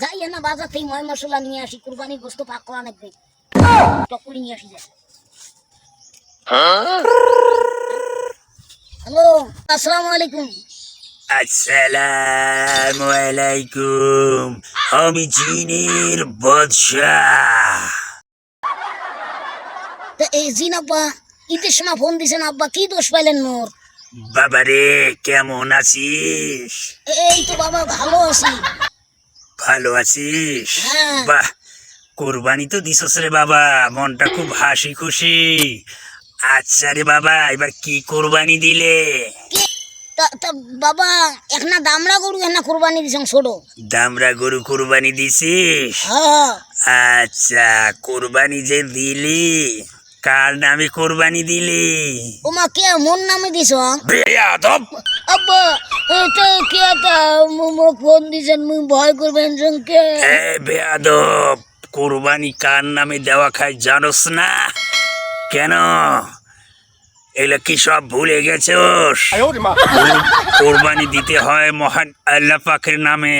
যাই না বাজার থেকে ময় মশলা নিয়ে আসি, কুরবানির গোস্ত পাক করা লাগবে, টকুরি নিয়ে আসি। হ্যালো, আসসালামু আলাইকুম। আসসালামু আলাইকুম। আমি জিনের বাদশাহ। তা এই জিন আব্বা ঈদের সময় ফোন দিছেন, আব্বা কি দোষ পাইলেন মোর? বাবারে কেমন আছিস? এই তো বাবা ভালো আছি। ভালো আছিস? হ্যাঁ। বাহ, কোরবানি তো দিছস রে বাবা, মনটা খুব হাসি খুশি। আচ্ছা রে বাবা, এবার কি কোরবানি দিলে? তা বাবা একটা দামড়া গরু একটা কুরবানি দিছেন ছোট। দামরা গরু কোরবানি দিছিস? হ্যাঁ। আচ্ছা, কোরবানি যে দিলি, কার নামে কোরবানি দিলি? ওমা কে মোর নামে দিছ? বেয়াদব! আব্বা এটা কে তা মোক ফোন দিছেন, মুই ভয় করবেন সঙ্গে। এ বেয়াদব, কোরবানি কার নামে দেওয়া খায় জানোস না? কেন এগুলো কি সব ভুলে গেছোস? কোরবানি দিতে হয় মহান আল্লাহ পাকের নামে।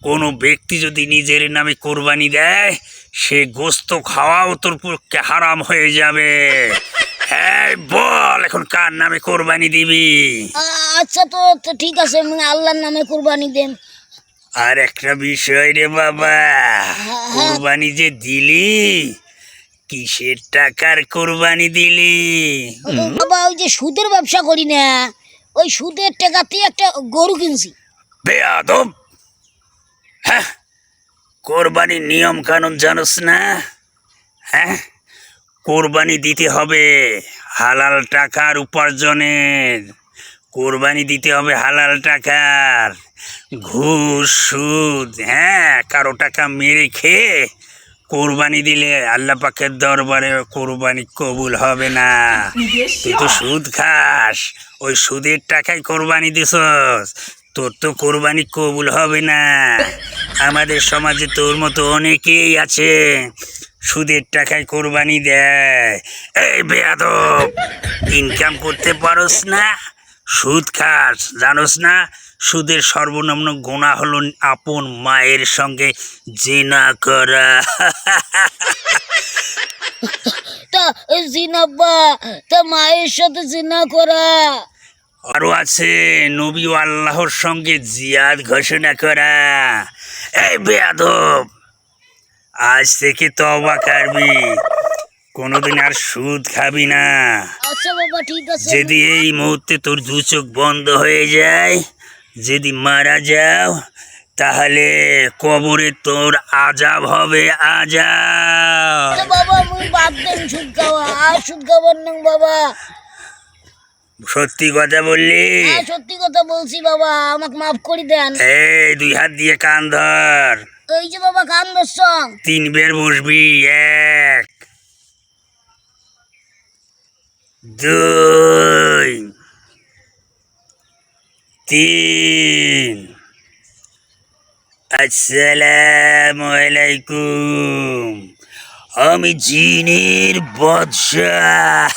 কোনো ব্যক্তি যদি নিজের নামে কোরবানি দেয়, সে গোস্ত খাওয়াও তোর পক্ষে হারাম হয়ে যাবে। হ্যাঁ বল, এখন কার নামে কোরবানি দিবি? আচ্ছা তো তো ঠিক আছে, মুই আল্লাহর নামে কুরবানি দেন। আর একটা বিষয় রে বাবা, কোরবানি যে দিলি, কিসের টাকার কোরবানি দিলি? বাবা ওই যে সুদের ব্যবসা করি না, ওই সুদের টাকাতে একটা গরু কিনছি। বেয়াদব! হ্যাঁ, কোরবানির নিয়ম কানুন জানোস না? হ্যাঁ, কোরবানি দিতে হবে হালাল টাকার উপার্জনের। কোরবানি দিতে হবে হালাল টাকার। ঘুষ সুদ, হ্যাঁ, কারো টাকা মেরে খেয়ে কোরবানি দিলে আল্লাহ পাকের দরবারে কোরবানি কবুল হবে না। তুই তো সুদ খাস, ওই সুদের টাকায় কোরবানি দিছস, তোর তো কোরবানি কবুল হবে না। আমাদের সমাজে তোর মতো অনেকেই আছে সুদের টাকায় কোরবানি দেয়। এই বেয়াদব, ইনকাম করতে পারোস না, সুদ খাস, জানোস না সুদের সর্বনিম্ন গুনাহ হলো আপন মায়ের সঙ্গে জিনা করা। তা জিনাব্বা, তা মায়ের সাথে জিনা করা। আরো আছে নবী ও আল্লাহর সঙ্গে জিয়াদ ঘোষণা করা। এই বেয়াদব, আজ থেকে তওবা করবি, কোনোদিন আর সুদ খাবি না। আচ্ছা বাবা ঠিক আছে। যদি এই মুহূর্তে তোর দু চোখ বন্ধ হয়ে যায়, যদি মারা যাও, তাহলে কবরে তোর আজাব হবে, আজাব। আচ্ছা বাবা মুই বাদ দেন সুদ খাওয়া, আর সুদ খাবার না বাবা। সত্যি কথা বললি? হ্যাঁ সত্যি কথা বলছি বাবা, আমাকে মাফ করে দেন। এই দুই হাত দিয়ে কান ধর, এই যে বাবা কান ধরছ। 3 বের বসবি। 1 2 3। আসসালামু আলাইকুম, আমি জিনের বাদশাহ।